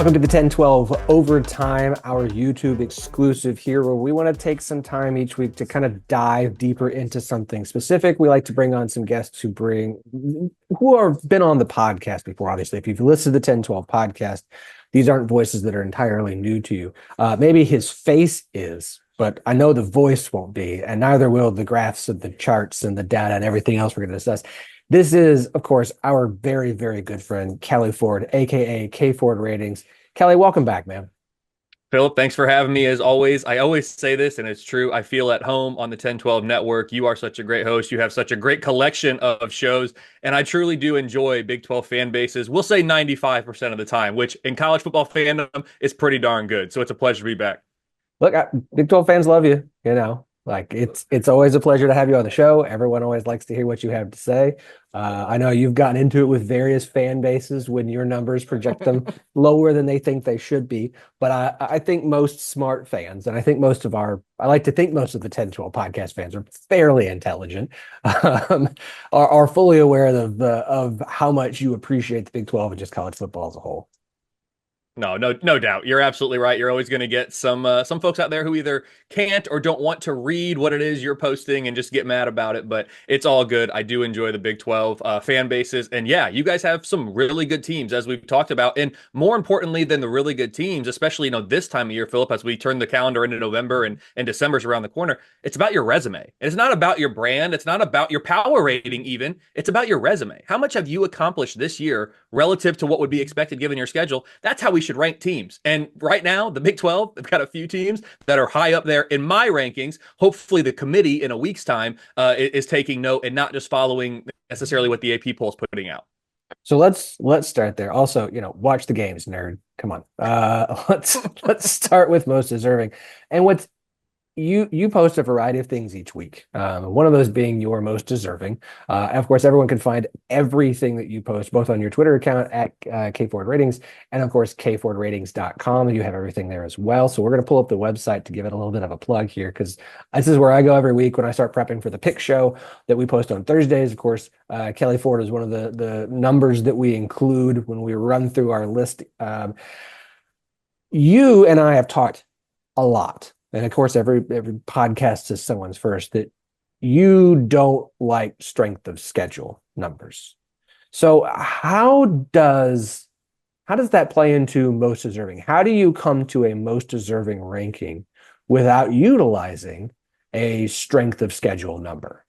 Welcome to the 1012 Overtime, our YouTube exclusive here, where we want to take some time each week to kind of dive deeper into something specific. We like to bring on some guests who have been on the podcast before. Obviously, if you've listened to the 1012 podcast, these aren't voices that are entirely new to you. Maybe his face is, but I know the voice won't be, and neither will the graphs and the charts and the data and everything else we're going to discuss. This is, of course, our very, very good friend, Kelley Ford, aka KFord Ratings. Kelley, welcome back, man. Phillip, thanks for having me as always. I always say this, and it's true. I feel at home on the Ten12 Network. You are such a great host. You have such a great collection of shows, and I truly do enjoy Big 12 fan bases. We'll say 95% of the time, which in college football fandom is pretty darn good. So it's a pleasure to be back. Look, Big 12 fans love you, like it's always a pleasure to have you on the show. Everyone always likes to hear what you have to say. I know you've gotten into it with various fan bases when your numbers project them lower than they think they should be. But I think most smart fans, and I like to think most of the 10-12 podcast fans are fairly intelligent, are fully aware of how much you appreciate the Big 12 and just college football as a whole. No doubt. You're absolutely right. You're always going to get some folks out there who either can't or don't want to read what it is you're posting and just get mad about it. But it's all good. I do enjoy the Big 12 fan bases, and yeah, you guys have some really good teams as we've talked about. And more importantly than the really good teams, especially this time of year, Phillip, as we turn the calendar into November and December's around the corner, it's about your resume. It's not about your brand. It's not about your power rating even. It's about your resume. How much have you accomplished this year relative to what would be expected given your schedule? That's how we should rank teams. And right now, the Big 12, they've got a few teams that are high up there in my rankings. Hopefully the committee in a week's time is taking note and not just following necessarily what the AP poll is putting out. So let's start there. Also, watch the games, nerd. Come on. Let's start with most deserving. And what's you post a variety of things each week. One of those being your most deserving. And of course, everyone can find everything that you post both on your Twitter account at KFord Ratings and of course KFordRatings.com. You have everything there as well. So we're going to pull up the website to give it a little bit of a plug here because this is where I go every week when I start prepping for the pick show that we post on Thursdays. Of course, Kelley Ford is one of the numbers that we include when we run through our list. You and I have talked a lot. And of course, every podcast is someone's first, that you don't like strength of schedule numbers. So how does that play into most deserving? How do you come to a most deserving ranking without utilizing a strength of schedule number?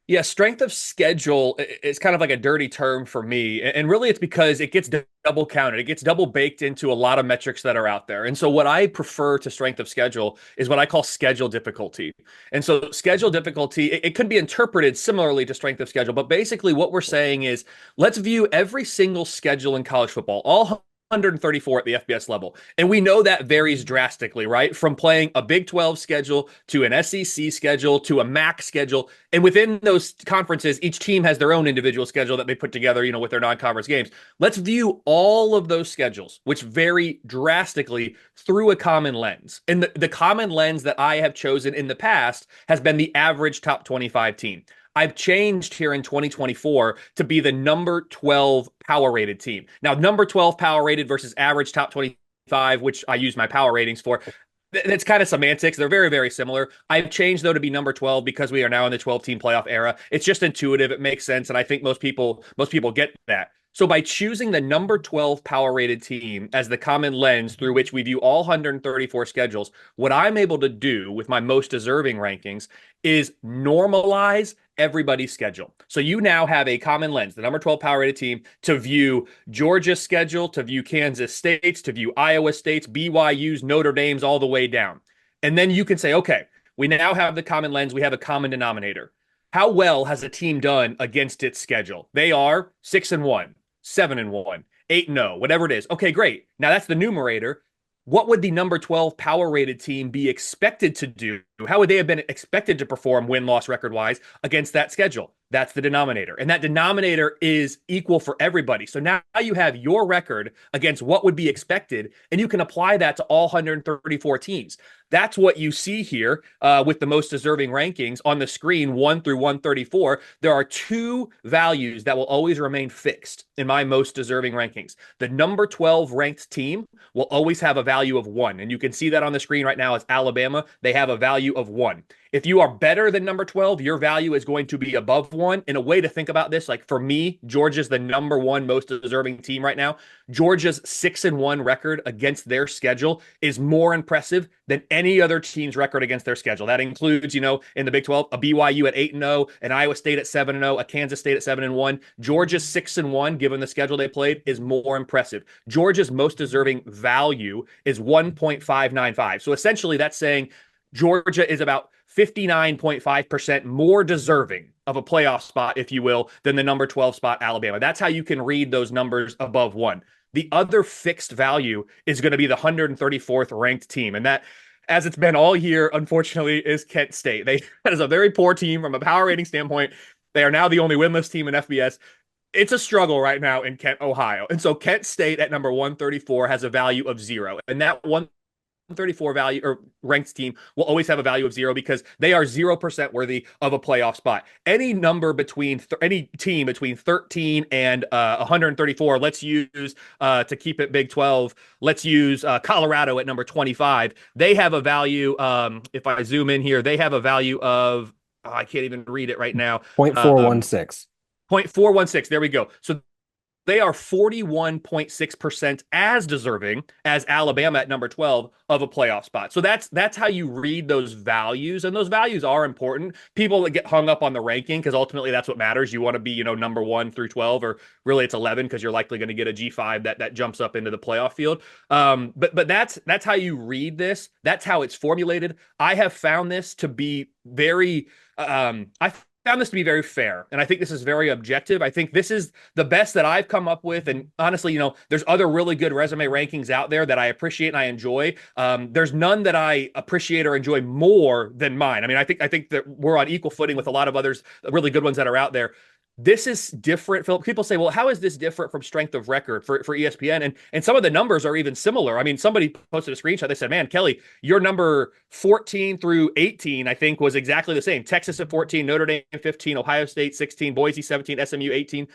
Yeah, strength of schedule is kind of like a dirty term for me. And really, it's because it gets double counted. It gets double baked into a lot of metrics that are out there. And so what I prefer to strength of schedule is what I call schedule difficulty. And so schedule difficulty, it could be interpreted similarly to strength of schedule. But basically what we're saying is let's view every single schedule in college football, all 134 at the FBS level. And we know that varies drastically, right? From playing a Big 12 schedule to an SEC schedule to a MAC schedule. And within those conferences, each team has their own individual schedule that they put together, with their non-conference games. Let's view all of those schedules, which vary drastically, through a common lens. And the common lens that I have chosen in the past has been the average top 25 team. I've changed here in 2024 to be the number 12 power rated team. Now, number 12 power rated versus average top 25, which I use my power ratings for. It's kind of semantics. They're very, very similar. I've changed, though, to be number 12 because we are now in the 12-team playoff era. It's just intuitive. It makes sense. And I think most people get that. So by choosing the number 12 power rated team as the common lens through which we view all 134 schedules, what I'm able to do with my most deserving rankings is normalize everybody's schedule. So you now have a common lens, the number 12 power rated team, to view Georgia's schedule, to view Kansas State's, to view Iowa State's, BYU's, Notre Dame's, all the way down. And then you can say, okay, we now have the common lens. We have a common denominator. How well has a team done against its schedule? They are 6-1. 7-1, 8-0, whatever it is. Okay, great. Now that's the numerator. What would the number 12 power rated team be expected to do How would they have been expected to perform win-loss record-wise against that schedule? That's the denominator. And that denominator is equal for everybody. So now you have your record against what would be expected, and you can apply that to all 134 teams. That's what you see here with the most deserving rankings on the screen, 1 through 134. There are two values that will always remain fixed in my most deserving rankings. The number 12 ranked team will always have a value of 1. And you can see that on the screen right now. It's Alabama. They have a value of 1. If you are better than number 12, your value is going to be above 1. In a way to think about this, like for me, Georgia's the number 1 most deserving team right now. Georgia's 6-1 record against their schedule is more impressive than any other team's record against their schedule. That includes, in the Big 12, a BYU at 8-0, an Iowa State at 7-0, a Kansas State at 7-1. Georgia's 6-1, given the schedule they played, is more impressive. Georgia's most deserving value is 1.595. So essentially, that's saying Georgia is about 59.5% more deserving of a playoff spot, if you will, than the number 12 spot, Alabama. That's how you can read those numbers above 1. The other fixed value is going to be the 134th ranked team. And that, as it's been all year, unfortunately, is Kent State. That is a very poor team from a power rating standpoint. They are now the only winless team in FBS. It's a struggle right now in Kent, Ohio. And so Kent State at number 134 has a value of 0. And that 134 value or ranked team will always have a value of 0 because they are 0% worthy of a playoff spot. Any number between any team between 13 and 134, let's use to keep it Big 12, let's use Colorado at number 25. They have a value, if I zoom in here, they have a value of, I can't even read it right now. 0.416. 0.416. There we go. So they are 41.6% as deserving as Alabama at number 12 of a playoff spot. So that's how you read those values. And those values are important. People that get hung up on the ranking, because ultimately that's what matters. You want to be, number 1 through 12, or really it's 11 because you're likely going to get a G5 that jumps up into the playoff field. But that's how you read this. That's how it's formulated. I have found this to be very found this to be very fair. And I think this is very objective. I think this is the best that I've come up with. And honestly, there's other really good resume rankings out there that I appreciate and I enjoy. There's none that I appreciate or enjoy more than mine. I mean, I think that we're on equal footing with a lot of others, really good ones that are out there. This is different, Phillip. People say, well, how is this different from strength of record for ESPN? And some of the numbers are even similar. I mean, somebody posted a screenshot. They said, man, Kelley, your number 14 through 18, I think, was exactly the same. Texas at 14, Notre Dame 15, Ohio State 16, Boise 17, SMU 18.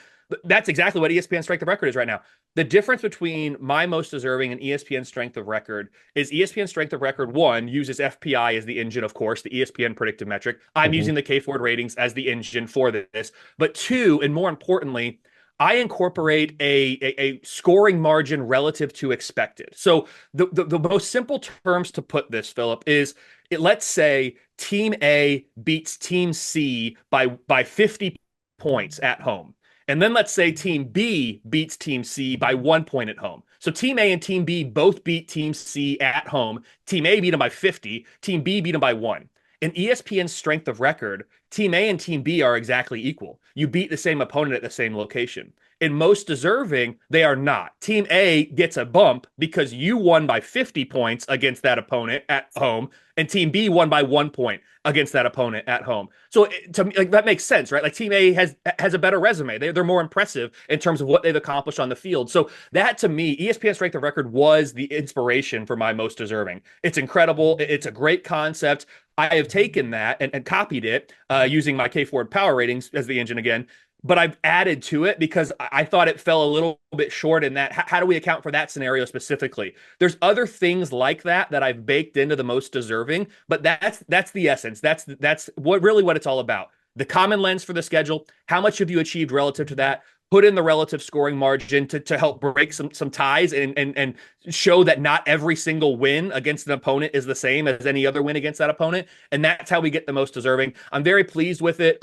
That's exactly what ESPN strength of record is right now. The difference between my most deserving and ESPN strength of record is ESPN strength of record, 1, uses FPI as the engine, of course, the ESPN predictive metric. I'm using the KFord ratings as the engine for this. But 2, and more importantly, I incorporate a scoring margin relative to expected. So the most simple terms to put this, Phillip, is let's say Team A beats Team C by 50 points at home. And then let's say Team B beats Team C by 1 point at home. So Team A and Team B both beat Team C at home. Team A beat them by 50. Team B beat them by 1. In ESPN's strength of record, Team A and Team B are exactly equal. You beat the same opponent at the same location. In most deserving, they are not. Team A gets a bump because you won by 50 points against that opponent at home, and Team B won by 1 point against that opponent at home. So to me, that makes sense, right? Like Team A has a better resume. They're more impressive in terms of what they've accomplished on the field. So that, to me, ESPN strength of record was the inspiration for my most deserving. It's incredible. It's a great concept. I have taken that and copied it using my KFord power ratings as the engine again. But I've added to it because I thought it fell a little bit short in that. How do we account for that scenario specifically? There's other things like that I've baked into the most deserving, but that's the essence. That's what it's all about. The common lens for the schedule. How much have you achieved relative to that? Put in the relative scoring margin to help break some ties and show that not every single win against an opponent is the same as any other win against that opponent. And that's how we get the most deserving. I'm very pleased with it.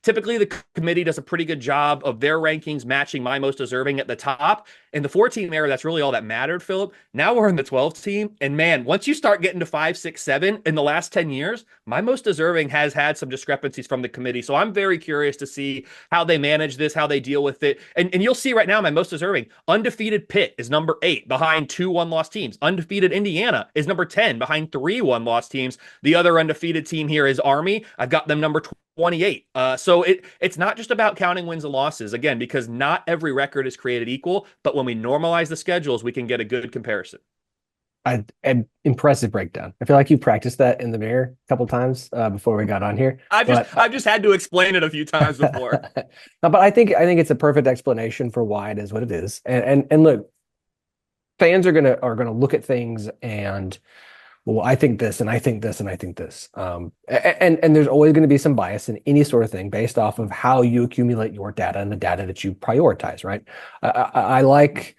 Typically, the committee does a pretty good job of their rankings matching my most deserving at the top. In the 4-team era, that's really all that mattered, Phillip. Now we're in the 12th team. And man, once you start getting to 5, 6, 7 in the last 10 years, my most deserving has had some discrepancies from the committee. So I'm very curious to see how they manage this, how they deal with with it. And you'll see right now, my most deserving undefeated Pitt is number 8 behind 2 one-loss teams. Undefeated Indiana is number 10 behind 3 one-loss teams. The other undefeated team here is Army. I've got them number 28. So it's not just about counting wins and losses, again, because not every record is created equal. But when we normalize the schedules, we can get a good comparison. An impressive breakdown. I feel like you practiced that in the mirror a couple times before we got on here, but I've just had to explain it a few times before. no, but I think it's a perfect explanation for why it is what it is. And look, fans are gonna look at things and well, I think this and I think this and I think this. And there's always going to be some bias in any sort of thing based off of how you accumulate your data and the data that you prioritize, right? I like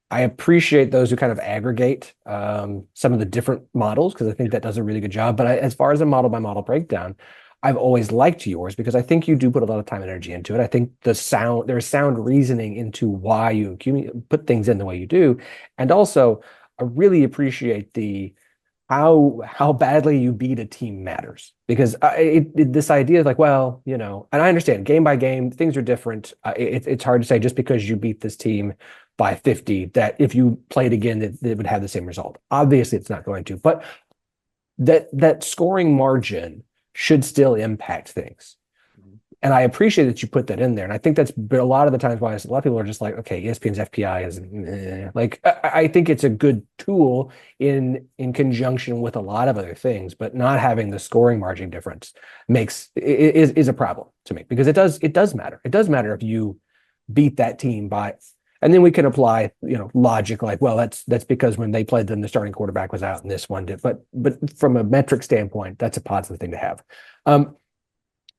I appreciate those who kind of aggregate some of the different models because I think that does a really good job. But as far as a model by model breakdown, I've always liked yours because I think you do put a lot of time and energy into it. I think there's sound reasoning into why you put things in the way you do, and also I really appreciate the how badly you beat a team matters because this idea is like, well, and I understand game by game things are different. It's hard to say just because you beat this team by 50 that if you played again it would have the same result. Obviously, it's not going to, but that scoring margin should still impact things. And I appreciate that you put that in there. And I think that's a lot of the times why a lot of people are just like, okay, ESPN's FPI is like, I think it's a good tool in conjunction with a lot of other things, but not having the scoring margin difference is a problem to me because it does matter. It does matter if you beat that team by, and then we can apply, logic like, well, that's because when they played them, the starting quarterback was out and this one did. But from a metric standpoint, that's a positive thing to have.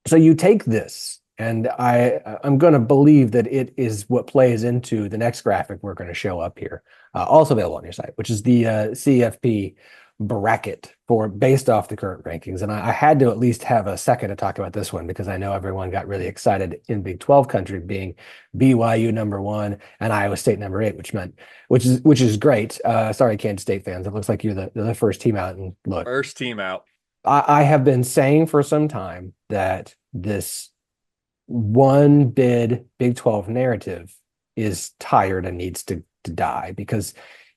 So you take this, and I'm going to believe that it is what plays into the next graphic we're going to show up here, also available on your site, which is the CFP bracket for based off the current rankings. And I had to at least have a second to talk about this one because I know everyone got really excited in Big 12 country being BYU number 1 and Iowa State number 8, which is great. Sorry, Kansas State fans. It looks like you're the first team out. And look, First team out. I have been saying for some time that this one bid Big 12 narrative is tired and needs to die because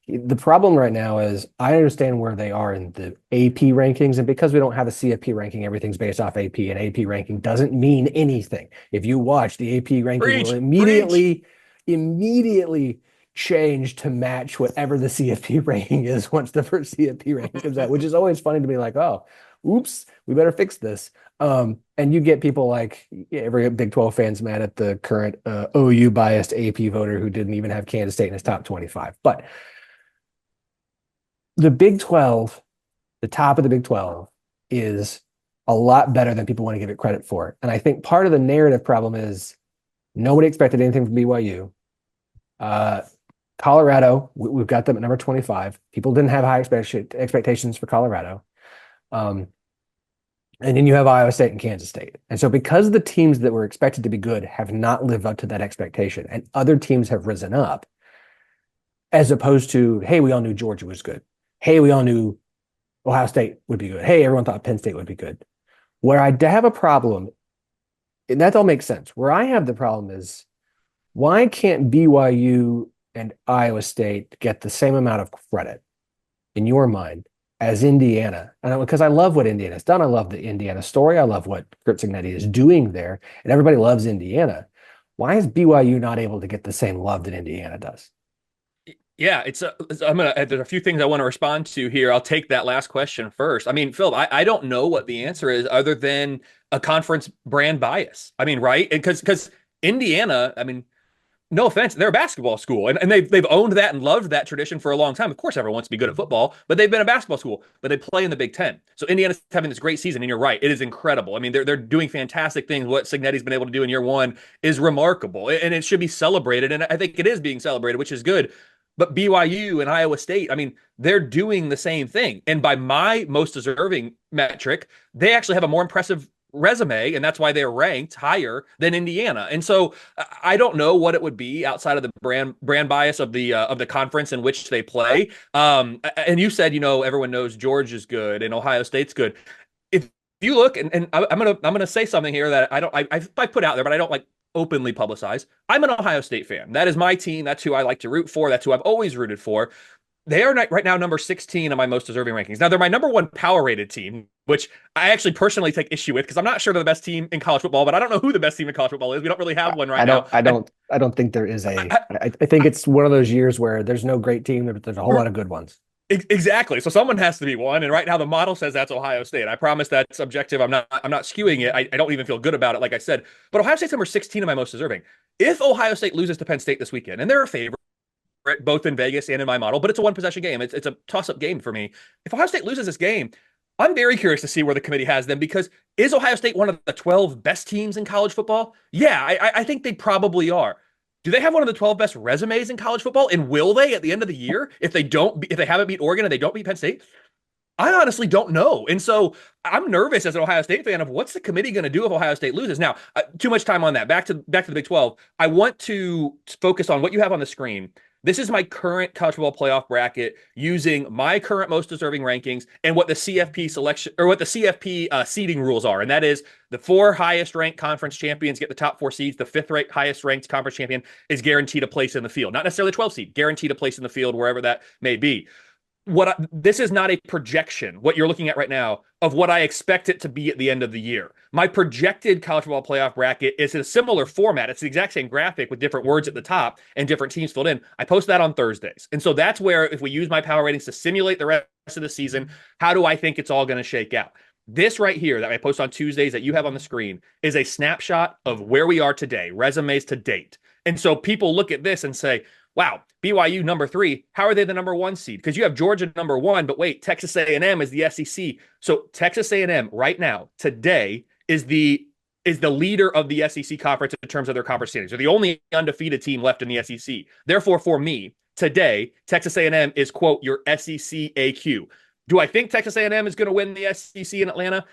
the problem right now is I understand where they are in the AP rankings, and because we don't have a CFP ranking, everything's based off AP, and AP ranking doesn't mean anything. If you watch the AP ranking, will immediately change to match whatever the CFP ranking is once the first CFP ranking comes out, which is always funny to me. Like, oh, oops, we better fix this. And you get people like every Big 12 fans mad at the current OU biased AP voter who didn't even have Kansas State in his top 25. But the Big 12, the top of the Big 12 is a lot better than people want to give it credit for. And I think part of the narrative problem is nobody expected anything from BYU. Colorado, we've got them at number 25. People didn't have high expectations for Colorado. And then you have Iowa State and Kansas State. And so because the teams that were expected to be good have not lived up to that expectation and other teams have risen up, as opposed to, hey, we all knew Georgia was good. Hey, we all knew Ohio State would be good. Hey, everyone thought Penn State would be good. Where I have a problem, and that all makes sense. Where I have the problem is, why can't BYU and Iowa State get the same amount of credit in your mind as Indiana? And because I love what Indiana's done. I love the Indiana story. I love what Kurt Cignetti is doing there. And everybody loves Indiana. Why is BYU not able to get the same love that Indiana does? Yeah, there's a few things I want to respond to here. I'll take that last question first. I mean, Phil, I don't know what the answer is other than a conference brand bias. I mean, right? Because Indiana, I mean, no offense, they're a basketball school, and they've owned that and loved that tradition for a long time. Of course, everyone wants to be good at football, but they've been a basketball school, but they play in the Big Ten. So Indiana's having this great season, and you're right, it is incredible. I mean, they're doing fantastic things. What Cignetti's been able to do in year 1 is remarkable, and it should be celebrated, and I think it is being celebrated, which is good. But BYU and Iowa State, I mean, they're doing the same thing. And by my most deserving metric, they actually have a more impressive resume, and that's why they're ranked higher than Indiana. And so I don't know what it would be outside of the brand bias of the conference in which they play. And you said, everyone knows Georgia's good and Ohio State's good. If you look, and I'm gonna say something here that I put out there, but I don't like openly publicized. I'm an Ohio State fan. That is my team. That's who I like to root for. That's who I've always rooted for. They are right now number 16 on my most deserving rankings. Now they're my number one power rated team, which I actually personally take issue with because I'm not sure they're the best team in college football, but I don't know who the best team in college football is. We don't really have one right I now. don't, I don't, I don't think there is a. I think it's one of those years where there's no great team, but there's a whole lot of good ones. Exactly. So someone has to be one, and right now the model says that's Ohio State. I promise that's objective. I'm not skewing it. I don't even feel good about it, like I said. But Ohio State's number 16 of my most deserving. If Ohio State loses to Penn State this weekend, and they're a favorite both in Vegas and in my model, but it's a one possession game. It's a toss up game for me. If Ohio State loses this game, I'm very curious to see where the committee has them because is Ohio State one of the 12 best teams in college football? Yeah, I think they probably are. Do they have one of the 12 best resumes in college football? And will they at the end of the year if they haven't beat Oregon and they don't beat Penn State? I honestly don't know. And so I'm nervous as an Ohio State fan of what's the committee going to do if Ohio State loses. Now, too much time on that. Back to the Big 12. I want to focus on what you have on the screen. This is my current college football playoff bracket using my current most deserving rankings and what the CFP selection or what the CFP seeding rules are. And that is the 4 highest ranked conference champions get the top 4 seeds. The 5th highest ranked conference champion is guaranteed a place in the field. Not necessarily 12 seed, guaranteed a place in the field wherever that may be. This is not a projection, what you're looking at right now, of what I expect it to be at the end of the year. My projected college football playoff bracket is in a similar format. It's the exact same graphic with different words at the top and different teams filled in. I post that on Thursdays. And so that's where, if we use my power ratings to simulate the rest of the season, how do I think it's all going to shake out? This right here that I post on Tuesdays that you have on the screen is a snapshot of where we are today, resumes to date. And so people look at this and say, wow, BYU number 3, how are they the number 1 seed? Because you have Georgia number 1, but wait, Texas A&M is the SEC. So Texas A&M right now, today, is the leader of the SEC conference in terms of their conference standings. They're the only undefeated team left in the SEC. Therefore, for me, today, Texas A&M is, quote, your SEC AQ. Do I think Texas A&M is going to win the SEC in Atlanta?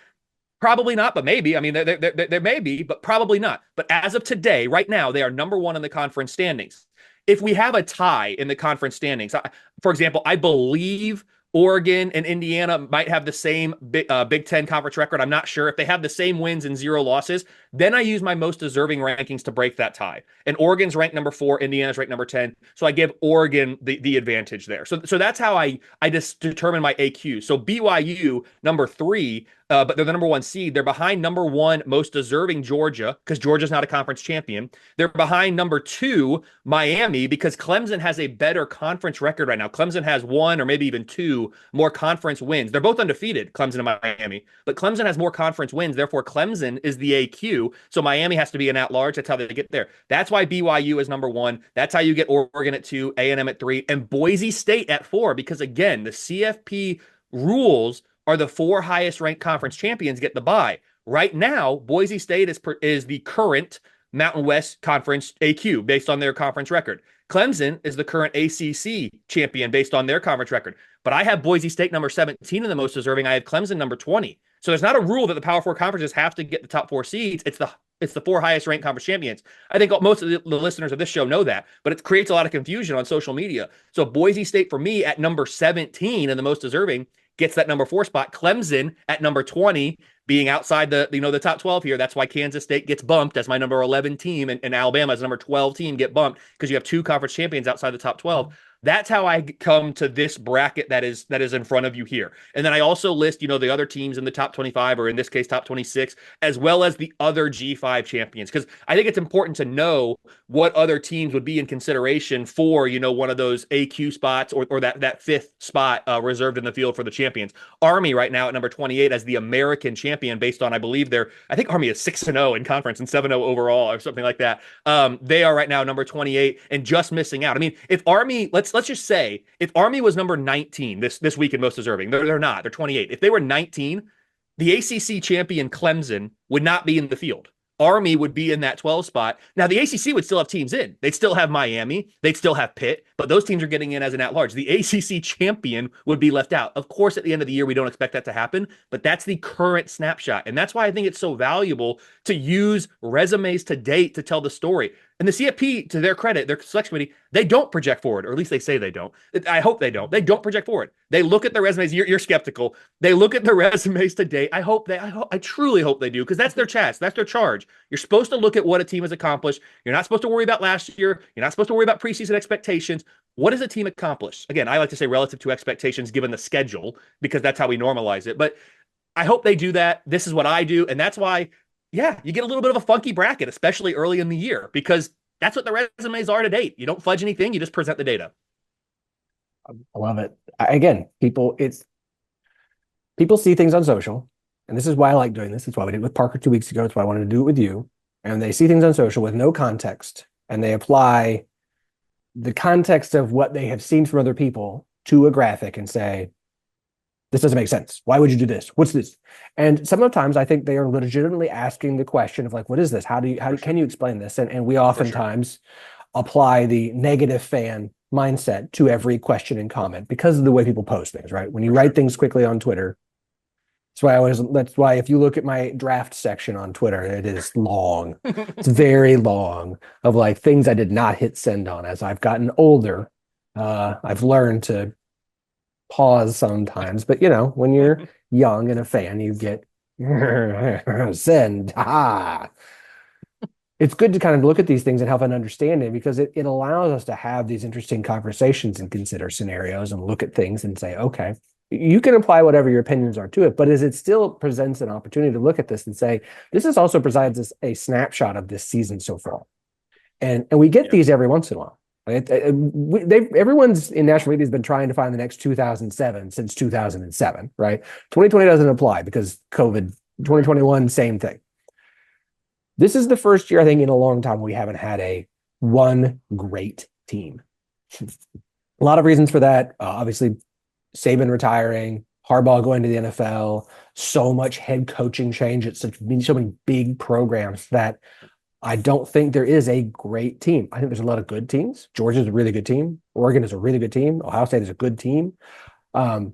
Probably not, but maybe. I mean, there may be, but probably not. But as of today, right now, they are number 1 in the conference standings. If we have a tie in the conference standings, for example, I believe Oregon and Indiana might have the same Big Ten conference record. I'm not sure. If they have the same wins and 0 losses, then I use my most deserving rankings to break that tie. And Oregon's ranked number 4, Indiana's ranked number 10. So I give Oregon the advantage there. So that's how I just determine my AQ. So BYU, number 3, but they're the number 1 seed. They're behind number 1 most deserving Georgia because Georgia's not a conference champion. They're behind number 2 Miami because Clemson has a better conference record right now. Clemson has 1 or maybe even 2 more conference wins. They're both undefeated, Clemson and Miami, but Clemson has more conference wins. Therefore, Clemson is the AQ. So Miami has to be an at-large. That's how they get there. That's why BYU is number 1. That's how you get Oregon at 2, A&M at 3, and Boise State at 4. Because again, the CFP rules are the 4 highest ranked conference champions get the bye. Right now, Boise State is the current Mountain West Conference AQ based on their conference record. Clemson is the current ACC champion based on their conference record. But I have Boise State number 17 in the most deserving. I have Clemson number 20. So there's not a rule that the Power 4 conferences have to get the top 4 seeds. It's the 4 highest ranked conference champions. I think most of the listeners of this show know that, but it creates a lot of confusion on social media. So Boise State for me at number 17 in the most deserving gets that number 4 spot. Clemson at number 20 being outside the top 12 here. That's why Kansas State gets bumped as my number 11 team and Alabama as number 12 team get bumped because you have 2 conference champions outside the top 12. That's how I come to this bracket that is in front of you here. And then I also list, the other teams in the top 25, or in this case, top 26, as well as the other G5 champions. Because I think it's important to know what other teams would be in consideration for, one of those AQ spots or that 5th spot reserved in the field for the champions. Army right now at number 28 as the American champion based on, I think Army is 6-0 in conference and 7-0 overall or something like that. They are right now number 28 and just missing out. I mean, if Army, let's just say if Army was number 19 this week in most deserving, they're not. They're 28. If they were 19, the ACC champion Clemson would not be in the field. Army would be in that 12 spot. Now, the ACC would still have teams in. They'd still have Miami. They'd still have Pitt, but those teams are getting in as an at-large. The ACC champion would be left out. Of course, at the end of the year, we don't expect that to happen, but that's the current snapshot. And that's why I think it's so valuable to use resumes to date to tell the story. And the CFP, to their credit, their selection committee, they don't project forward, or at least they say they don't. I hope they don't. They don't project forward. They look at their resumes. You're skeptical. They look at their resumes to date. I truly hope they do, because that's their task. That's their charge. You're supposed to look at what a team has accomplished. You're not supposed to worry about last year. You're not supposed to worry about preseason expectations. What does a team accomplish? Again, I like to say relative to expectations given the schedule, because that's how we normalize it. But I hope they do that. This is what I do. And that's why, yeah, you get a little bit of a funky bracket, especially early in the year, because that's what the resumes are to date. You don't fudge anything, you just present the data. I love it. Again, people see things on social, and this is why I like doing this. It's why we did it with Parker 2 weeks ago. It's why I wanted to do it with you. And they see things on social with no context, and they apply the context of what they have seen from other people to a graphic and say, this doesn't make sense. Why would you do this? What's this? And sometimes I think they are legitimately asking the question of like, what is this? Can you explain this? And we oftentimes apply the negative fan mindset to every question and comment because of the way people post things, right? When you write things quickly on Twitter, that's why if you look at my draft section on Twitter, it is long. It's very long of like things I did not hit send on. As I've gotten older, I've learned to pause sometimes, but when you're young and a fan, you get send. It's good to kind of look at these things and have an understanding, because it allows us to have these interesting conversations and consider scenarios and look at things and say, okay, you can apply whatever your opinions are to it, but as it still presents an opportunity to look at this and say, this is also provides us a snapshot of this season so far. And we get these every once in a while. Everyone's in national media has been trying to find the next 2007 since 2007, right? 2020 doesn't apply because COVID. 2021, same thing. This is the first year, I think, in a long time we haven't had one great team. A lot of reasons for that. Obviously, Saban retiring, Harbaugh going to the NFL, so much head coaching change at so many big programs that I don't think there is a great team. I think there's a lot of good teams. Georgia's a really good team. Oregon is a really good team. Ohio State is a good team. And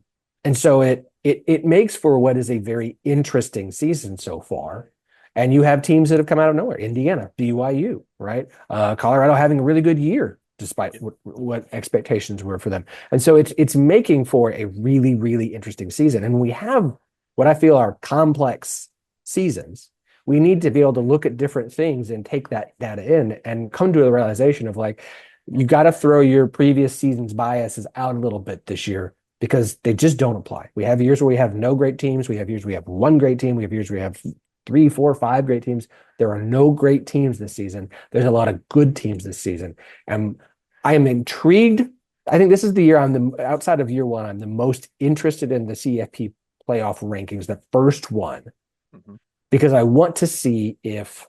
so it makes for what is a very interesting season so far. And you have teams that have come out of nowhere. Indiana, BYU, right? Colorado having a really good year despite what expectations were for them. And so it's making for a really, really interesting season. And we have what I feel are complex seasons. We need to be able to look at different things and take that data in and come to a realization of like, you got to throw your previous season's biases out a little bit this year because they just don't apply. We have years where we have no great teams. We have years where we have one great team. We have years where we have 3, 4, 5 great teams. There are no great teams this season. There's a lot of good teams this season. And I am intrigued. I think this is the year outside of year one, I'm the most interested in the CFP playoff rankings, the first one. Mm-hmm. Because I want to see if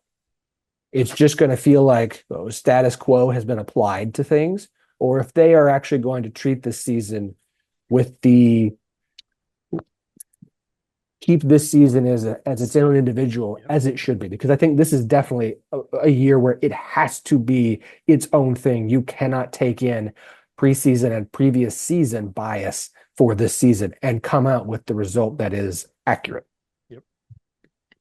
it's just going to feel like status quo has been applied to things, or if they are actually going to treat this season with keep this season as its own individual, as it should be. Because I think this is definitely a year where it has to be its own thing. You cannot take in preseason and previous season bias for this season and come out with the result that is accurate.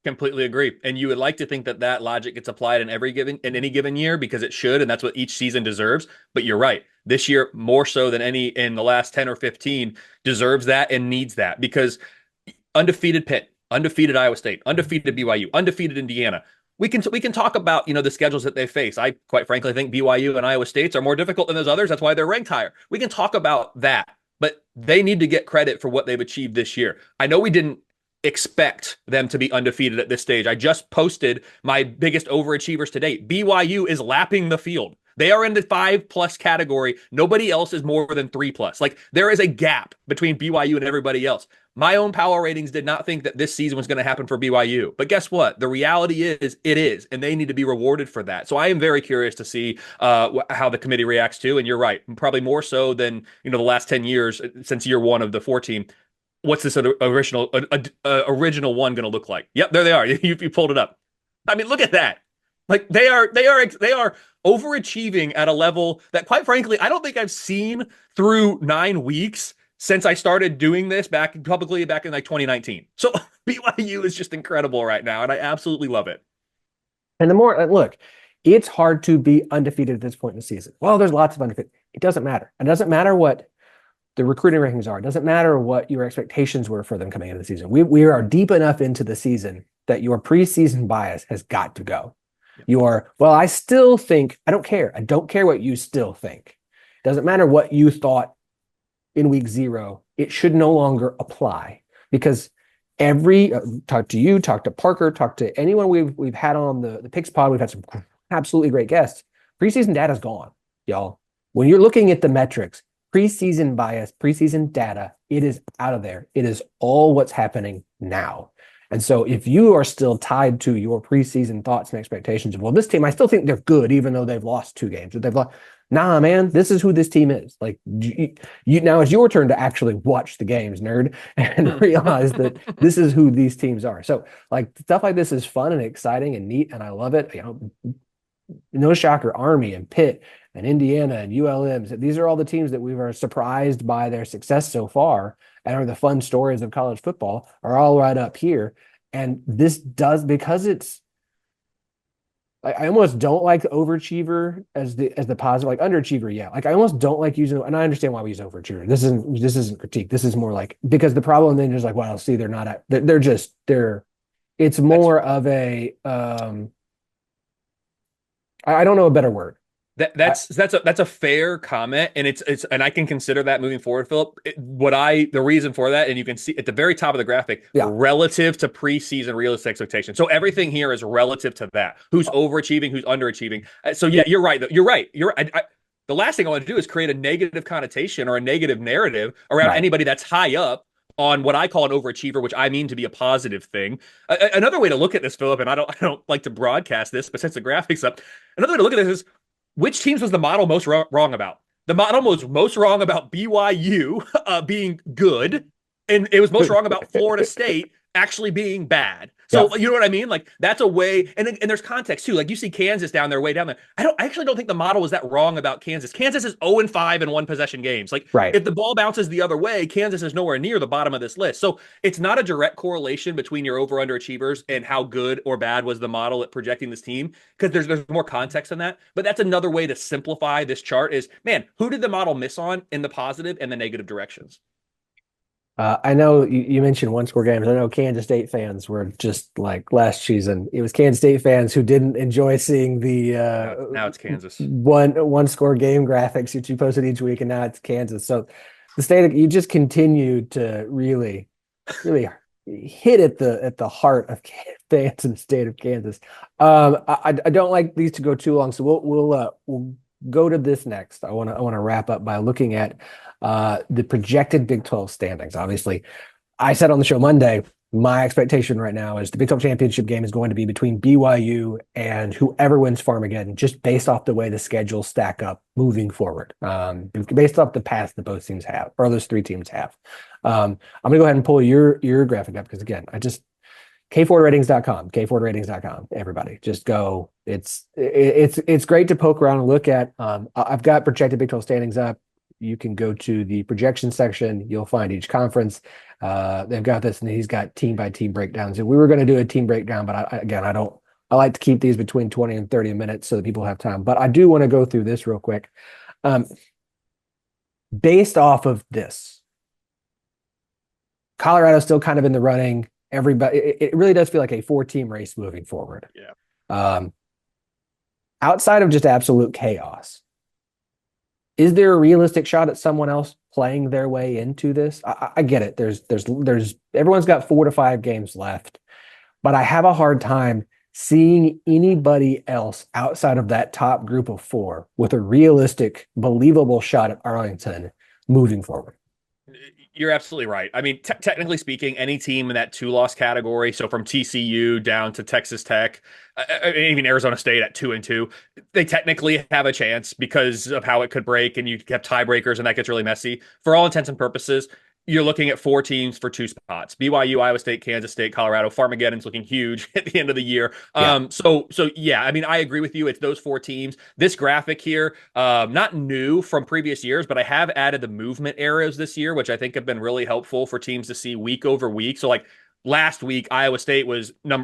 Completely agree. And you would like to think that logic gets applied in any given year, because it should, and that's what each season deserves. But you're right. This year, more so than any in the last 10 or 15, deserves that and needs that, because undefeated Pitt, undefeated Iowa State, undefeated BYU, undefeated Indiana. We can talk about, the schedules that they face. I quite frankly think BYU and Iowa States are more difficult than those others. That's why they're ranked higher. We can talk about that, but they need to get credit for what they've achieved this year. I know we didn't expect them to be undefeated at this stage. I just posted my biggest overachievers to date. BYU is lapping the field. They are in the 5+ category. Nobody else is more than 3+. Like, there is a gap between BYU and everybody else. My own power ratings did not think that this season was going to happen for BYU. But guess what? The reality is it is, and they need to be rewarded for that. So I am very curious to see how the committee reacts to, and you're right, probably more so than the last 10 years since year one of the 14. What's this original one going to look like? Yep, there they are. You pulled it up. I mean, look at that. Like, they are overachieving at a level that, quite frankly, I don't think I've seen through 9 weeks since I started doing this publicly back in like 2019. So BYU is just incredible right now, and I absolutely love it. And the more look, It's hard to be undefeated at this point in the season. Well, there's lots of undefeated. It doesn't matter. It doesn't matter what the recruiting rankings are. It doesn't matter what your expectations were for them coming into the season. We are deep enough into the season that your preseason bias has got to go. Well, I still think, I don't care. I don't care what you still think. It doesn't matter what you thought in week 0. It should no longer apply because talk to you, talk to Parker, talk to anyone we've had on the Picks Pod. We've had some absolutely great guests. Preseason data's gone, y'all. When you're looking at the metrics, preseason bias, preseason data, it is out of there. It is all what's happening now. And so if you are still tied to your preseason thoughts and expectations of, well, this team, I still think they're good, even though they've lost 2 games. They've lost. Nah, man, this is who this team is. Like now it's your turn to actually watch the games, nerd, and realize that this is who these teams are. So like stuff like this is fun and exciting and neat, and I love it. No shocker, Army and Pitt and Indiana and ULMs. These are all the teams that we were surprised by their success so far and are the fun stories of college football are all right up here. And this does, because it's, I almost don't like the overachiever as the positive, like underachiever. Yeah. Like I almost don't like using, and I understand why we use overachiever. This isn't critique. This is more like, because the problem then is like, well, see, they're not, it's more of a, I don't know a better word. That's a fair comment, and it's and I can consider that moving forward, Philip. The reason for that, and you can see at the very top of the graphic, Yeah. relative to preseason realistic expectations. So everything here is relative to that. Who's overachieving, who's underachieving. So yeah, you're right. You're right. The last thing I want to do is create a negative connotation or a negative narrative around Right. anybody that's high up on what I call an overachiever, which I mean to be a positive thing. Another way to look at this, Philip, and I don't like to broadcast this, but since the graphics up, another way to look at this is which teams was the model most wrong about? The model was most wrong about BYU being good, and it was most wrong about Florida State actually being bad. Yeah. So you know what I mean? Like that's a way, and there's context too. Like you see Kansas down there, way down there. I actually don't think the model was that wrong about Kansas. Kansas is 0-5 in one possession games. Like Right. if the ball bounces the other way, Kansas is nowhere near the bottom of this list. So it's not a direct correlation between your over underachievers and how good or bad was the model at projecting this team, because there's more context in that. But that's another way to simplify this chart is, man, who did the model miss on in the positive and the negative directions? I know you mentioned one score games. I know Kansas State fans were just like last season. It was Kansas State fans who didn't enjoy seeing the Now it's Kansas. one score game graphics that you posted each week, and now it's Kansas. So you just continue to really, really hit at the heart of fans in the state of Kansas. I don't like these to go too long, so we'll go to this next. I want to wrap up by looking at the projected Big 12 standings. Obviously, I said on the show Monday, my expectation right now is the Big 12 championship game is going to be between BYU and whoever wins Farmageddon, just based off the way the schedules stack up moving forward, based off the path that both teams have, or those 3 teams have. I'm going to go ahead and pull your graphic up because, again, KFordRatings.com, KFordRatings.com. Everybody, just go. It's great to poke around and look at. I've got projected Big 12 standings up. You can go to the projection section. You'll find each conference. They've got this, and he's got team by team breakdowns. And we were going to do a team breakdown, but I like to keep these between 20 and 30 minutes so that people have time. But I do want to go through this real quick. Based off of this, Colorado's still kind of in the running. Everybody, it really does feel like a 4-team race moving forward. Yeah. Outside of just absolute chaos, is there a realistic shot at someone else playing their way into this? I get it. There's everyone's got 4 to 5 games left, but I have a hard time seeing anybody else outside of that top group of 4 with a realistic, believable shot at Arlington moving forward. You're absolutely right. I mean, technically speaking, any team in that 2-loss category, so from TCU down to Texas Tech, even Arizona State at 2-2, they technically have a chance because of how it could break, and you have tiebreakers, and that gets really messy. For all intents and purposes, you're looking at 4 teams for 2 spots: BYU, Iowa State, Kansas State, Colorado. Farmageddon's looking huge at the end of the year. Yeah. So yeah, I mean, I agree with you. It's those 4 teams. This graphic here, not new from previous years, but I have added the movement arrows this year, which I think have been really helpful for teams to see week over week. So like last week, Iowa State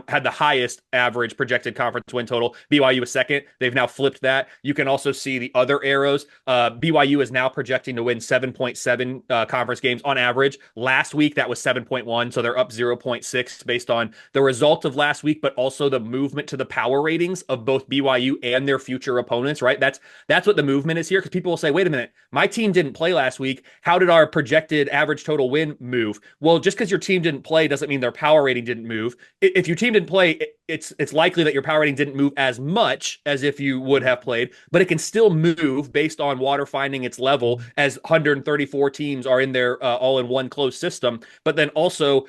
had the highest average projected conference win total. BYU was second. They've now flipped that. You can also see the other arrows. BYU is now projecting to win 7.7 conference games on average. Last week, that was 7.1, so they're up 0.6 based on the result of last week, but also the movement to the power ratings of both BYU and their future opponents, right? That's what the movement is here, because people will say, wait a minute, my team didn't play last week. How did our projected average total win move? Well, just because your team didn't play doesn't mean their power rating didn't move. If your team didn't play, it's likely that your power rating didn't move as much as if you would have played, but it can still move based on water finding its level, as 134 teams are in their all in one closed system. But then also,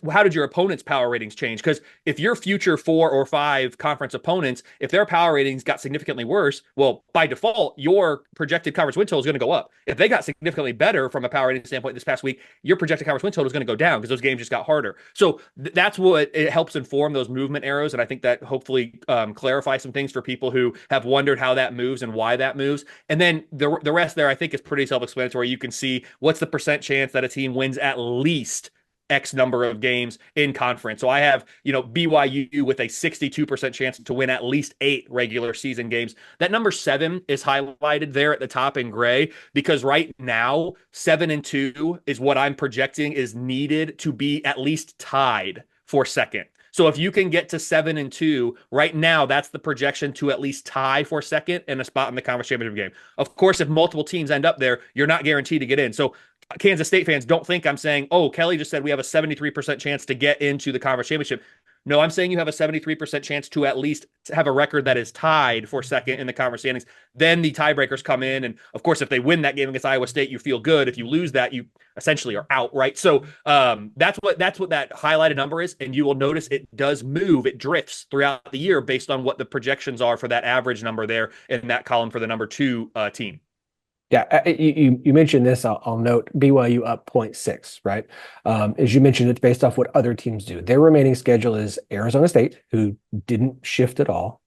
how did your opponent's power ratings change? Because if your future 4 or 5 conference opponents, if their power ratings got significantly worse, well, by default, your projected conference win total is going to go up. If they got significantly better from a power rating standpoint this past week, your projected conference win total is going to go down because those games just got harder. So that's what it helps inform those movement arrows. And I think that hopefully clarifies some things for people who have wondered how that moves and why that moves. And then the rest there, I think, is pretty self-explanatory. You can see what's the percent chance that a team wins at least X number of games in conference. So I have, BYU with a 62% chance to win at least 8 regular season games. That number 7 is highlighted there at the top in gray, because right now 7-2 is what I'm projecting is needed to be at least tied for second. So if you can get to 7-2 right now, that's the projection to at least tie for second and a spot in the conference championship game. Of course, if multiple teams end up there, you're not guaranteed to get in. So Kansas State fans, don't think I'm saying, oh, Kelley just said we have a 73% chance to get into the conference championship. No, I'm saying you have a 73% chance to at least have a record that is tied for second in the conference standings. Then the tiebreakers come in. And of course, if they win that game against Iowa State, you feel good. If you lose that, you essentially are out, right? So that's what that highlighted number is. And you will notice it does move. It drifts throughout the year based on what the projections are for that average number there in that column for the number 2 team. Yeah, you mentioned this. I'll note BYU up 0.6, right? As you mentioned, it's based off what other teams do. Their remaining schedule is Arizona State, who didn't shift at all,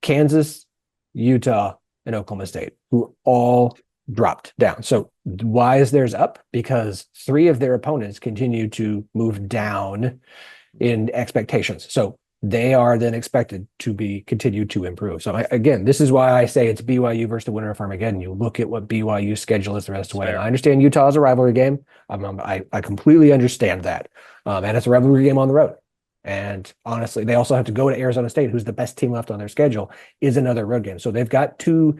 Kansas, Utah, and Oklahoma State, who all dropped down. So why is theirs up? Because 3 of their opponents continue to move down in expectations. So they are then expected to be continued to improve. So again, this is why I say it's BYU versus the winner of Armageddon. You look at what BYU's schedule is the rest of the way. And I understand Utah is a rivalry game. I completely understand that. And it's a rivalry game on the road. And honestly, they also have to go to Arizona State, who's the best team left on their schedule, is another road game. So they've got 2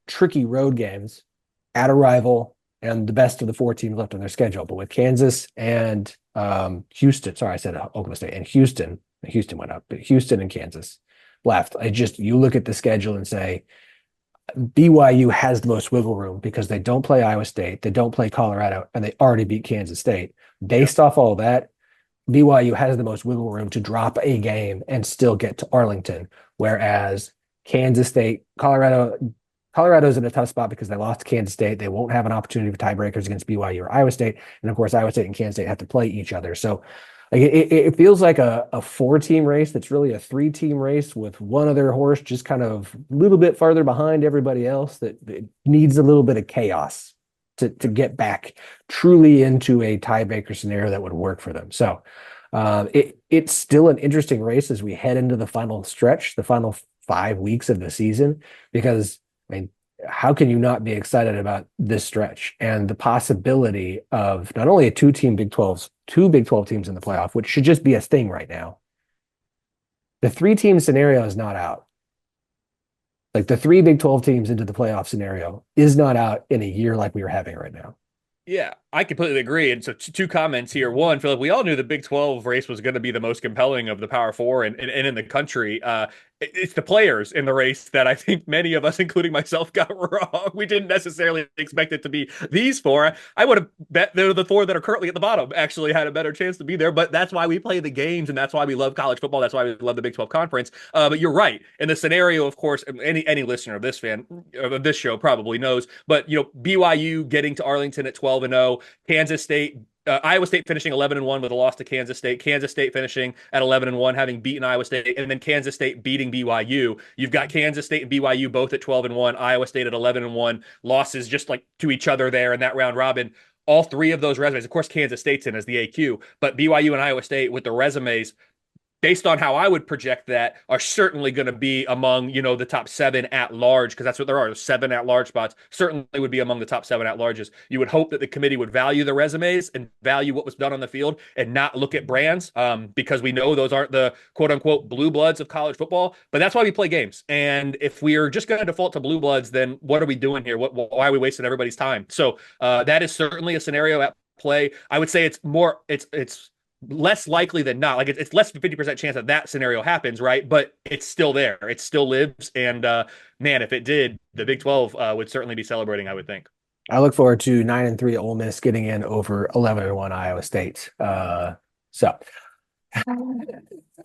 tricky road games at a rival and the best of the 4 teams left on their schedule. But with Kansas and Houston, sorry, I said Oklahoma State and Houston went up, but Houston and Kansas left. You look at the schedule and say BYU has the most wiggle room because they don't play Iowa State, they don't play Colorado, and they already beat Kansas State. Based off all that, BYU has the most wiggle room to drop a game and still get to Arlington, whereas Kansas State, Colorado's in a tough spot because they lost to Kansas State. They won't have an opportunity for tiebreakers against BYU or Iowa State. And of course, Iowa State and Kansas State have to play each other. So it feels like a 4-team race that's really a 3-team race with one other horse just kind of a little bit farther behind everybody else that needs a little bit of chaos to get back truly into a tiebreaker scenario that would work for them. So it's still an interesting race as we head into the final stretch, the final 5 weeks of the season, because how can you not be excited about this stretch and the possibility of not only two Big 12 teams in the playoff, which should just be a thing right now. The 3-team scenario is not out. Like the 3 Big 12 teams into the playoff scenario is not out in a year like we are having right now. Yeah, I completely agree. And so 2 comments here. One, Phillip, we all knew the Big 12 race was going to be the most compelling of the Power Four and in the country. It's the players in the race that I think many of us, including myself, got wrong. We didn't necessarily expect it to be these 4. I would have bet they're the 4 that are currently at the bottom actually had a better chance to be there. But that's why we play the games, and that's why we love college football. That's why we love the Big 12 Conference. But you're right. In the scenario, of course, any listener of this show probably knows. But BYU getting to Arlington at 12-0, Kansas State. Iowa State finishing 11-1 with a loss to Kansas State. Kansas State finishing at 11-1, having beaten Iowa State, and then Kansas State beating BYU. You've got Kansas State and BYU both at 12-1. Iowa State at 11-1. Losses just like to each other there in that round robin. all three of those resumes, of course, Kansas State's in as the AQ, but BYU and Iowa State with the resumes based on how I would project that, are certainly going to be among, the top seven at large, because that's what there are. Seven at large spots certainly would be among the top seven at larges. You would hope that the committee would value the resumes and value what was done on the field and not look at brands, because we know those aren't the quote unquote blue bloods of college football. But that's why we play games. And if we are just going to default to blue bloods, then what are we doing here? Why are we wasting everybody's time? So that is certainly a scenario at play. I would say it's less likely than not. Like it's less than 50% chance that scenario happens, right? But it's still there. It still lives. And man, if it did, the Big 12 would certainly be celebrating, I would think. I look forward to 9-3 Ole Miss getting in over 11-1 Iowa State. So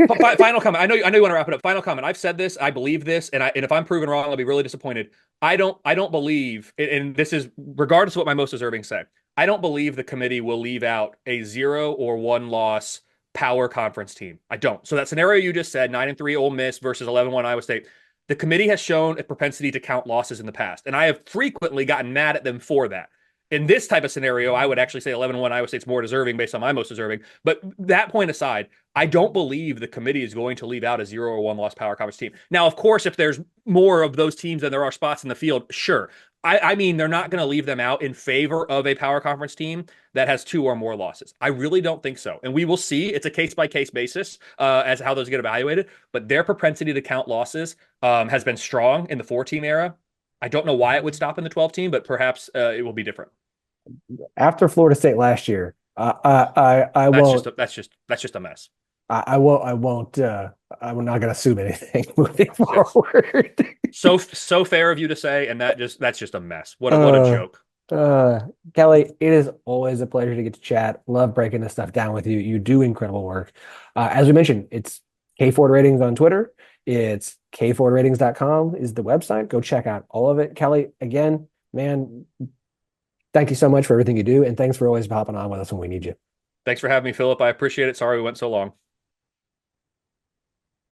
Final comment. I know you want to wrap it up. Final comment. I've said this. I believe this, and if I'm proven wrong, I'll be really disappointed. I don't believe, and this is regardless of what my most deserving say. I don't believe the committee will leave out a 0 or 1 loss power conference team. I don't. So that scenario you just said, 9-3 Ole Miss versus 11-1 Iowa State. The committee has shown a propensity to count losses in the past, and I have frequently gotten mad at them for that. In this type of scenario, I would actually say 11-1 Iowa State's more deserving based on my most deserving. But that point aside, I don't believe the committee is going to leave out a 0 or 1 loss power conference team. Now, of course, if there's more of those teams than there are spots in the field, sure. I mean, they're not going to leave them out in favor of a power conference team that has 2 or more losses. I really don't think so. And we will see. It's a case-by-case basis as how those get evaluated. But their propensity to count losses has been strong in the 4-team era. I don't know why it would stop in the 12-team, but perhaps it will be different. after Florida State last year, I That's won't. just that's just a mess. I won't. I won't. I'm not going to assume anything moving It's forward. so fair of you to say, and that's just a mess. What a uh, joke. Kelley, it is always a pleasure to get to chat. Love breaking this stuff down with you. You do incredible work. As we mentioned, it's KFord Ratings on Twitter. It's kfordratings.com is the website. Go check out all of it. Kelley, again, man, thank you so much for everything you do, and thanks for always hopping on with us when we need you. Thanks for having me, Phillip. I appreciate it. Sorry we went so long.